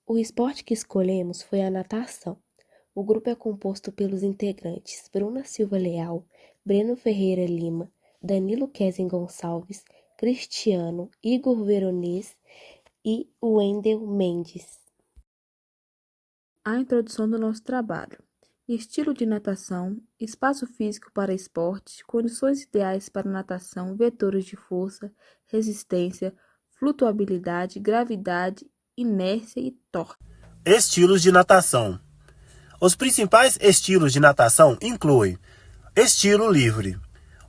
O esporte que escolhemos foi a natação. O grupo é composto pelos integrantes Bruna Silva Leal, Breno Ferreira Lima, Danilo Kesen Gonçalves, Cristiano, Igor Veronês e Wendel Mendes. A introdução do nosso trabalho. Estilo de natação, espaço físico para esporte, condições ideais para natação, vetores de força, resistência, flutuabilidade, gravidade, inércia e torque. Estilos de natação. Os principais estilos de natação incluem estilo livre,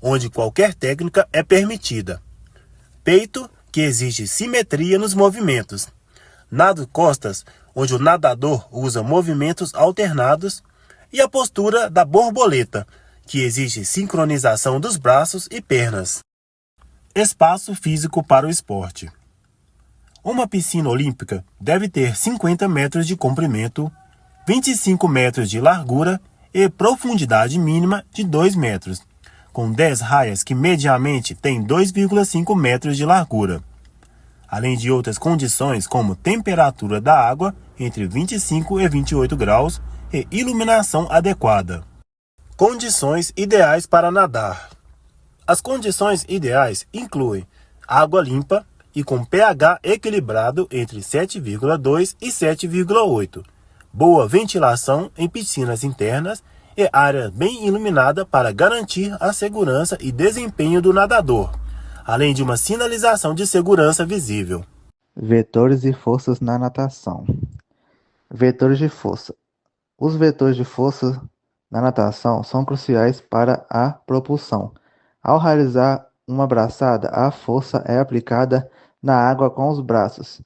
onde qualquer técnica é permitida. Peito, que exige simetria nos movimentos. Nado costas, onde o nadador usa movimentos alternados. E a postura da borboleta, que exige sincronização dos braços e pernas. Espaço físico para o esporte. Uma piscina olímpica deve ter 50 metros de comprimento, 25 metros de largura e profundidade mínima de 2 metros, com 10 raias que mediamente têm 2,5 metros de largura, além de outras condições como temperatura da água entre 25 e 28 graus e iluminação adequada. Condições ideais para nadar. As condições ideais incluem água limpa e com pH equilibrado entre 7,2 e 7,8, boa ventilação em piscinas internas e área bem iluminada para garantir a segurança e desempenho do nadador, além de uma sinalização de segurança visível. Vetores e forças na natação. Vetores de força. Os vetores de força na natação são cruciais para a propulsão. Ao realizar uma braçada, a força é aplicada na água com os braços,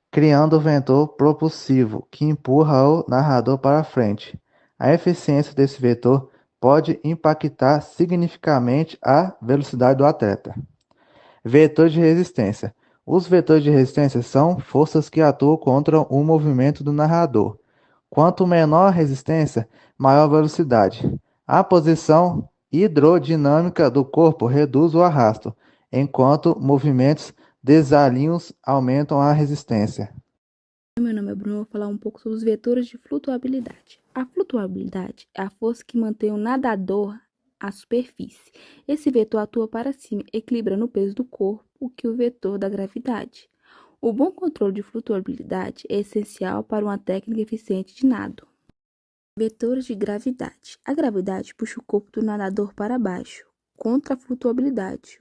criando o vetor propulsivo, que empurra o nadador para frente. A eficiência desse vetor pode impactar significativamente a velocidade do atleta. Vetor de resistência. Os vetores de resistência são forças que atuam contra o movimento do nadador. Quanto menor a resistência, maior a velocidade. A posição hidrodinâmica do corpo reduz o arrasto, enquanto movimentos desalinhos aumentam a resistência. Meu nome é Bruno, eu vou falar um pouco sobre os vetores de flutuabilidade. A flutuabilidade é a força que mantém o nadador à superfície. Esse vetor atua para cima, equilibrando o peso do corpo, o que o vetor da gravidade. O bom controle de flutuabilidade é essencial para uma técnica eficiente de nado. Vetores de gravidade. A gravidade puxa o corpo do nadador para baixo, contra a flutuabilidade.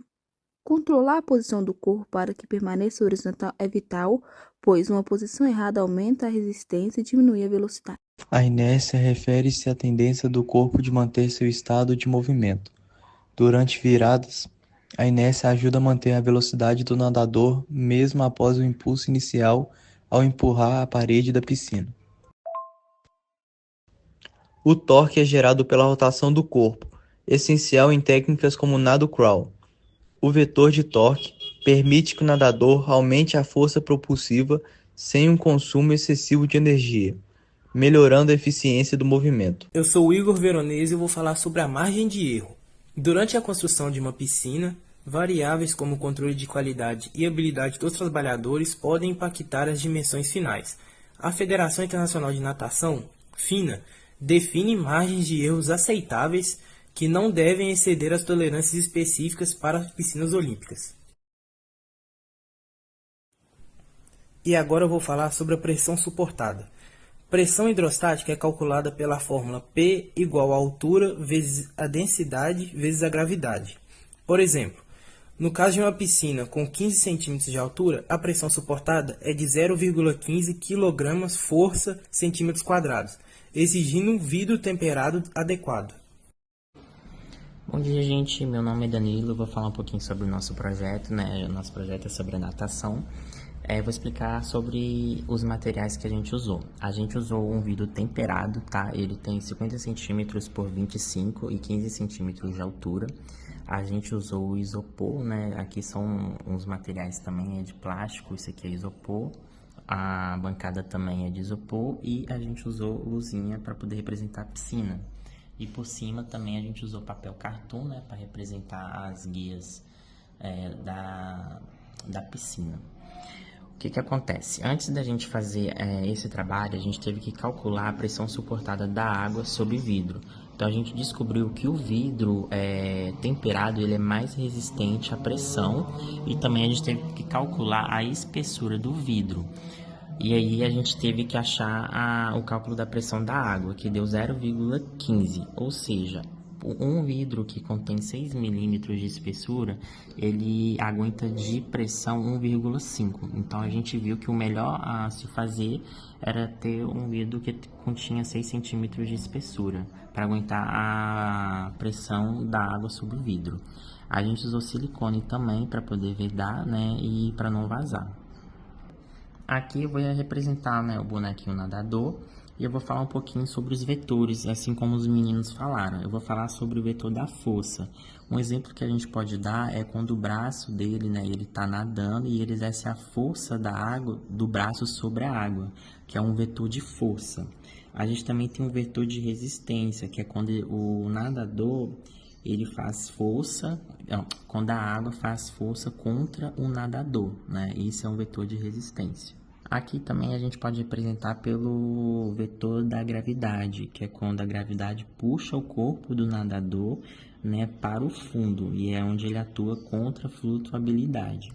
Controlar a posição do corpo para que permaneça horizontal é vital, pois uma posição errada aumenta a resistência e diminui a velocidade. A inércia refere-se à tendência do corpo de manter seu estado de movimento. Durante viradas, a inércia ajuda a manter a velocidade do nadador mesmo após o impulso inicial ao empurrar a parede da piscina. O torque é gerado pela rotação do corpo, essencial em técnicas como o nado crawl. O vetor de torque permite que o nadador aumente a força propulsiva sem um consumo excessivo de energia, melhorando a eficiência do movimento. Eu sou o Igor Veronese e vou falar sobre a margem de erro. Durante a construção de uma piscina, variáveis como o controle de qualidade e habilidade dos trabalhadores podem impactar as dimensões finais. A Federação Internacional de Natação, FINA, define margens de erros aceitáveis que não devem exceder as tolerâncias específicas para as piscinas olímpicas. E agora eu vou falar sobre a pressão suportada. Pressão hidrostática é calculada pela fórmula P igual a altura vezes a densidade vezes a gravidade. Por exemplo, no caso de uma piscina com 15 cm de altura, a pressão suportada é de 0,15 kg força centímetros quadrados, exigindo um vidro temperado adequado. Bom dia, gente. Meu nome é Danilo. Eu vou falar um pouquinho sobre o nosso projeto, né? O nosso projeto é sobre a natação. Vou explicar sobre os materiais que a gente usou. A gente usou um vidro temperado, tá? Ele tem 50 centímetros por 25 e 15 centímetros de altura. A gente usou o isopor, né? Aqui são uns materiais também de plástico. Isso aqui é isopor. A bancada também é de isopor e a gente usou luzinha para poder representar a piscina. E por cima também a gente usou papel cartoon, né, para representar as guias da piscina. que acontece? Antes da gente fazer esse trabalho, a gente teve que calcular a pressão suportada da água sobre vidro. Então a gente descobriu que o vidro temperado ele é mais resistente à pressão e também a gente teve que calcular a espessura do vidro. E aí a gente teve que achar o cálculo da pressão da água, que deu 0,15, ou seja, um vidro que contém 6 milímetros de espessura, ele aguenta de pressão 1,5. Então a gente viu que o melhor a se fazer era ter um vidro que continha 6 centímetros de espessura, para aguentar a pressão da água sobre o vidro. A gente usou silicone também para poder vedar, né, e para não vazar. Aqui eu vou representar, né, o bonequinho nadador e eu vou falar um pouquinho sobre os vetores, assim como os meninos falaram. Eu vou falar sobre o vetor da força. Um exemplo que a gente pode dar é quando o braço dele, né, ele está nadando e ele exerce a força da água, do braço sobre a água, que é um vetor de força. A gente também tem um vetor de resistência, que é quando o nadador ele faz força, quando a água faz força contra o nadador, né? Esse é um vetor de resistência. Aqui também a gente pode representar pelo vetor da gravidade, que é quando a gravidade puxa o corpo do nadador, né, para o fundo, e é onde ele atua contra a flutuabilidade.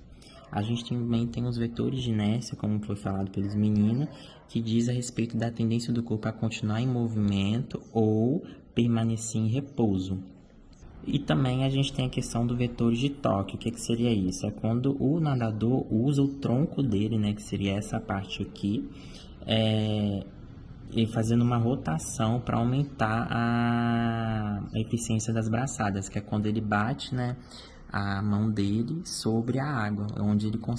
A gente também tem os vetores de inércia, como foi falado pelos meninos, que diz a respeito da tendência do corpo a continuar em movimento ou permanecer em repouso. E também a gente tem a questão do vetor de torque. O que seria isso? É quando o nadador usa o tronco dele, né, que seria essa parte aqui, e fazendo uma rotação para aumentar a eficiência das braçadas, que é quando ele bate, né, a mão dele sobre a água, onde ele consegue